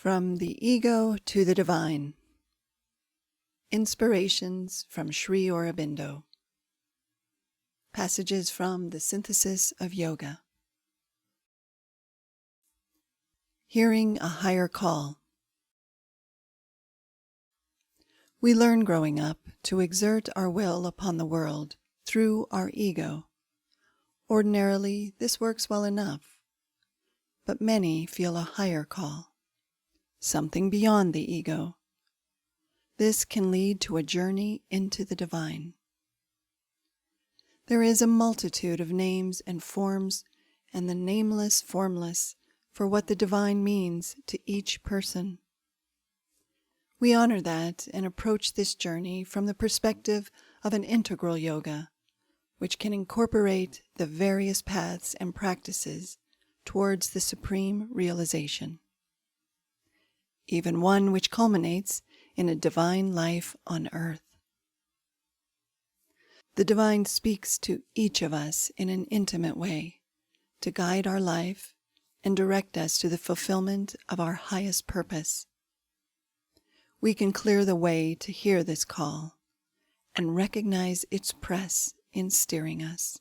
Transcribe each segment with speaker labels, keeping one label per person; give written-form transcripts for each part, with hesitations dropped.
Speaker 1: From the Ego to the Divine. Inspirations from Sri Aurobindo. Passages from the Synthesis of Yoga. Hearing a higher call. We learn growing up to exert our will upon the world through our ego. Ordinarily, this works well enough, but many feel a higher call, something beyond the ego. This can lead to a journey into the divine. There is a multitude of names and forms, and the nameless, formless, for what the divine means to each person. We honor that and approach this journey from the perspective of an integral yoga, which can incorporate the various paths and practices towards the supreme realization, even one which culminates in a divine life on earth. The divine speaks to each of us in an intimate way to guide our life and direct us to the fulfillment of our highest purpose. We can clear the way to hear this call and recognize its press in steering us.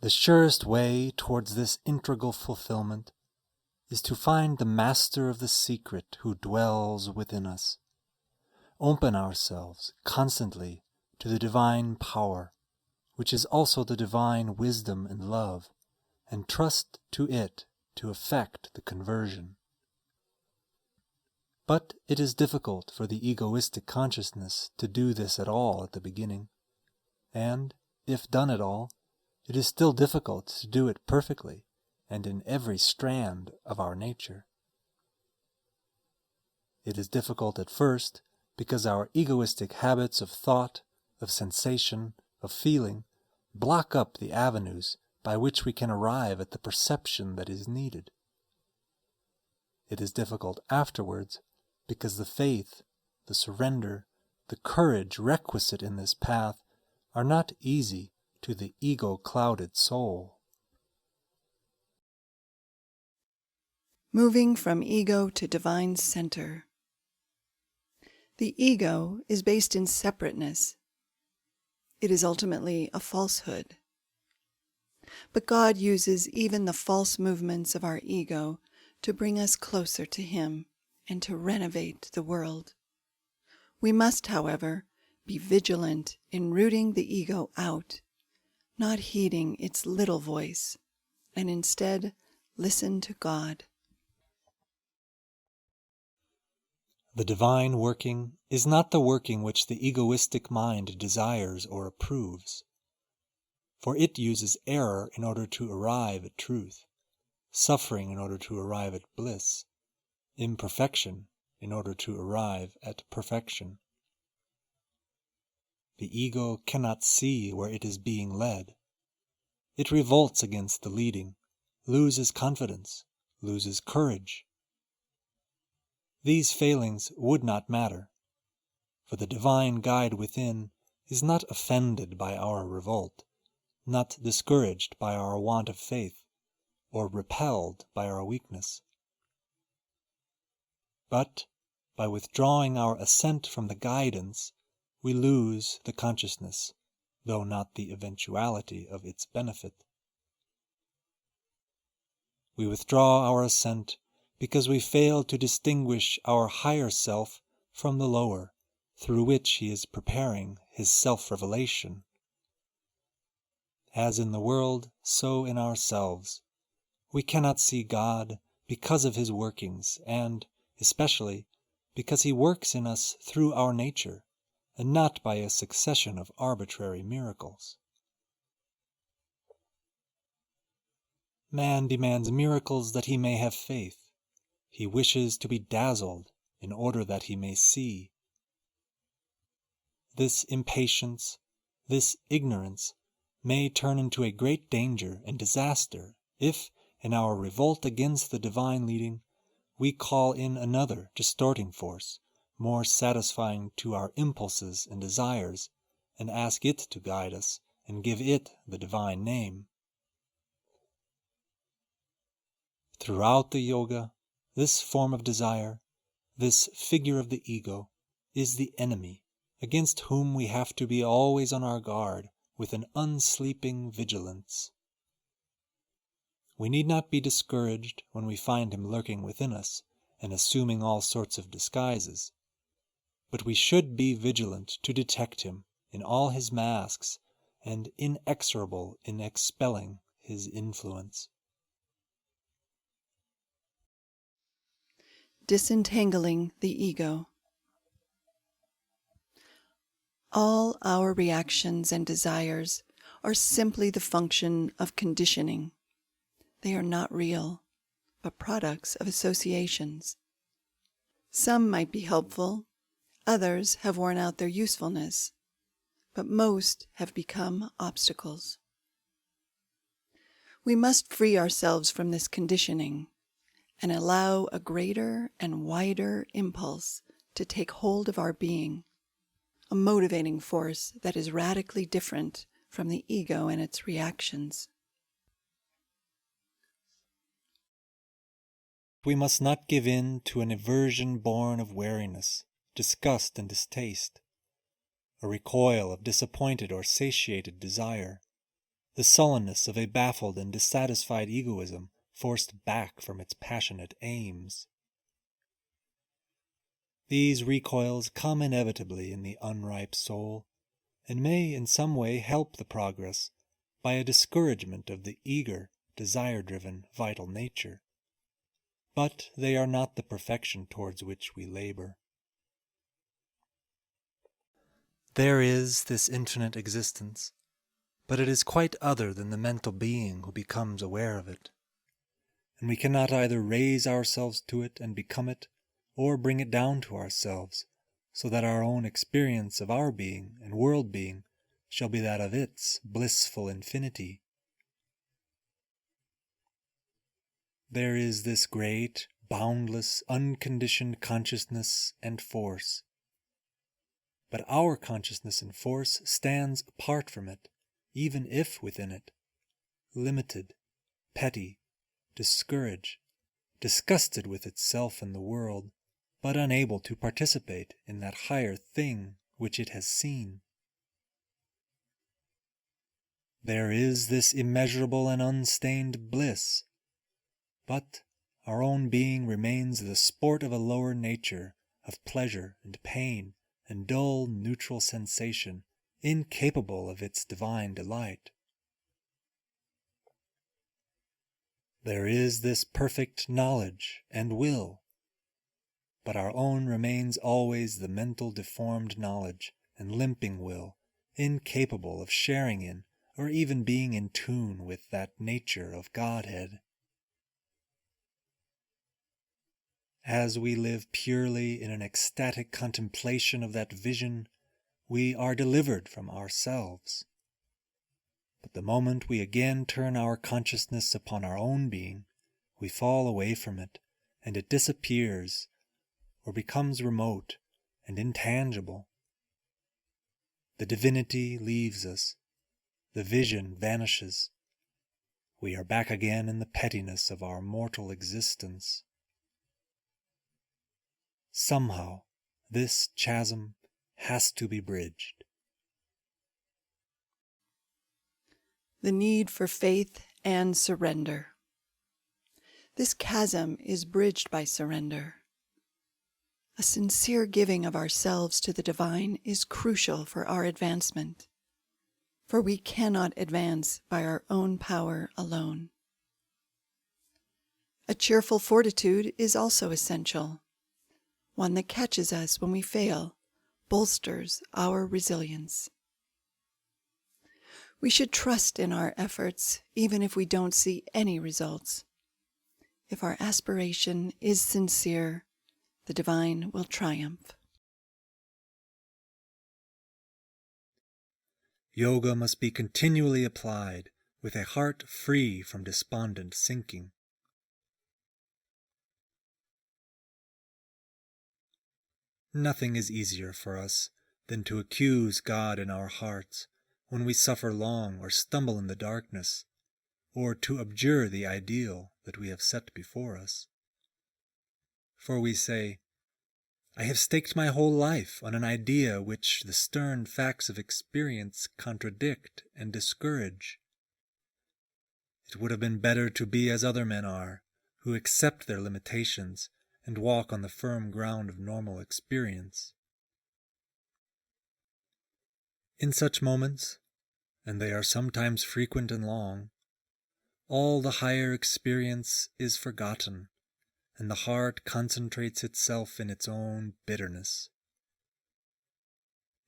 Speaker 2: The surest way towards this integral fulfillment is to find the master of the secret who dwells within us. Open ourselves constantly to the divine power, which is also the divine wisdom and love, and trust to it to effect the conversion. But it is difficult for the egoistic consciousness to do this at all at the beginning, and, if done at all, it is still difficult to do it perfectly and in every strand of our nature. It is difficult at first because our egoistic habits of thought, of sensation, of feeling block up the avenues by which we can arrive at the perception that is needed. It is difficult afterwards because the faith, the surrender, the courage requisite in this path are not easy to the ego-clouded soul.
Speaker 1: Moving from ego to divine center. The ego is based in separateness. It is ultimately a falsehood. But God uses even the false movements of our ego to bring us closer to Him and to renovate the world. We must, however, be vigilant in rooting the ego out, not heeding its little voice, and instead listen to God.
Speaker 2: The divine working is not the working which the egoistic mind desires or approves, for it uses error in order to arrive at truth, suffering in order to arrive at bliss, imperfection in order to arrive at perfection. The ego cannot see where it is being led. It revolts against the leading, loses confidence, loses courage. These failings would not matter, for the divine guide within is not offended by our revolt, not discouraged by our want of faith, or repelled by our weakness. But by withdrawing our assent from the guidance, we lose the consciousness, though not the eventuality of its benefit. We withdraw our assent because we fail to distinguish our higher self from the lower, through which he is preparing his self-revelation. As in the world, so in ourselves. We cannot see God because of his workings, and, especially, because he works in us through our nature, and not by a succession of arbitrary miracles. Man demands miracles that he may have faith. He wishes to be dazzled in order that he may see. This impatience, this ignorance, may turn into a great danger and disaster if, in our revolt against the divine leading, we call in another distorting force, more satisfying to our impulses and desires, and ask it to guide us and give it the divine name. Throughout the yoga, this form of desire, this figure of the ego, is the enemy against whom we have to be always on our guard with an unsleeping vigilance. We need not be discouraged when we find him lurking within us and assuming all sorts of disguises, but we should be vigilant to detect him in all his masks and inexorable in expelling his influence.
Speaker 1: Disentangling the ego. All our reactions and desires are simply the function of conditioning. They are not real, but products of associations. Some might be helpful, others have worn out their usefulness, but most have become obstacles. We must free ourselves from this conditioning and allow a greater and wider impulse to take hold of our being, a motivating force that is radically different from the ego and its reactions.
Speaker 2: We must not give in to an aversion born of weariness, disgust and distaste, a recoil of disappointed or satiated desire, the sullenness of a baffled and dissatisfied egoism forced back from its passionate aims. These recoils come inevitably in the unripe soul, and may in some way help the progress by a discouragement of the eager, desire-driven, vital nature. But they are not the perfection towards which we labor. There is this infinite existence, but it is quite other than the mental being who becomes aware of it. And we cannot either raise ourselves to it and become it, or bring it down to ourselves, so that our own experience of our being and world being shall be that of its blissful infinity. There is this great, boundless, unconditioned consciousness and force. But our consciousness and force stands apart from it, even if within it, limited, petty, discouraged, disgusted with itself and the world, but unable to participate in that higher thing which it has seen. There is this immeasurable and unstained bliss, but our own being remains the sport of a lower nature, of pleasure and pain and dull neutral sensation, incapable of its divine delight. There is this perfect knowledge and will, but our own remains always the mental deformed knowledge and limping will, incapable of sharing in or even being in tune with that nature of Godhead. As we live purely in an ecstatic contemplation of that vision, we are delivered from ourselves. But the moment we again turn our consciousness upon our own being, we fall away from it, and it disappears, or becomes remote and intangible. The divinity leaves us, the vision vanishes. We are back again in the pettiness of our mortal existence. Somehow, this chasm has to be bridged.
Speaker 1: The need for faith and surrender. This chasm is bridged by surrender. A sincere giving of ourselves to the divine is crucial for our advancement, for we cannot advance by our own power alone. A cheerful fortitude is also essential, one that catches us when we fail, bolsters our resilience. We should trust in our efforts, even if we don't see any results. If our aspiration is sincere, the divine will triumph.
Speaker 2: Yoga must be continually applied with a heart free from despondent sinking. Nothing is easier for us than to accuse God in our hearts when we suffer long or stumble in the darkness, or to abjure the ideal that we have set before us. For we say, I have staked my whole life on an idea which the stern facts of experience contradict and discourage. It would have been better to be as other men are, who accept their limitations and walk on the firm ground of normal experience. In such moments, and they are sometimes frequent and long, all the higher experience is forgotten, and the heart concentrates itself in its own bitterness.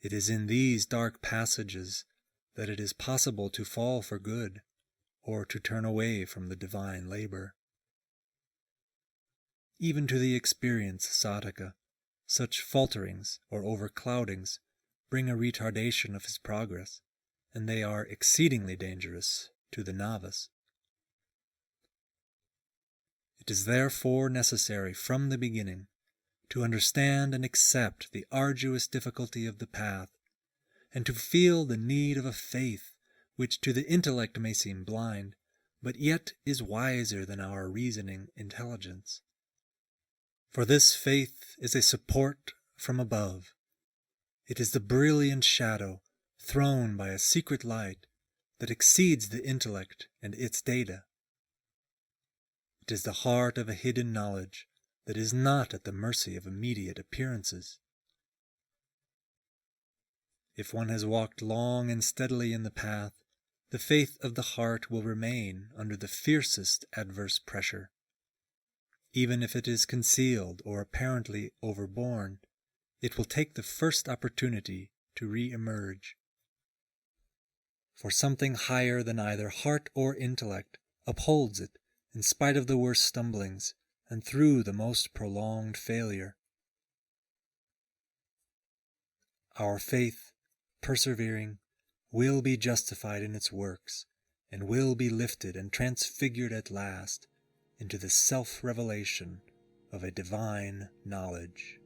Speaker 2: It is in these dark passages that it is possible to fall for good, or to turn away from the divine labor. Even to the experienced sadhaka, such falterings or overcloudings bring a retardation of his progress, and they are exceedingly dangerous to the novice. It is therefore necessary from the beginning to understand and accept the arduous difficulty of the path, and to feel the need of a faith which to the intellect may seem blind, but yet is wiser than our reasoning intelligence. For this faith is a support from above. It is the brilliant shadow thrown by a secret light that exceeds the intellect and its data. It is the heart of a hidden knowledge that is not at the mercy of immediate appearances. If one has walked long and steadily in the path, the faith of the heart will remain under the fiercest adverse pressure. Even if it is concealed or apparently overborne, it will take the first opportunity to re-emerge. For something higher than either heart or intellect upholds it in spite of the worst stumblings and through the most prolonged failure. Our faith, persevering, will be justified in its works, and will be lifted and transfigured at last into the self-revelation of a divine knowledge.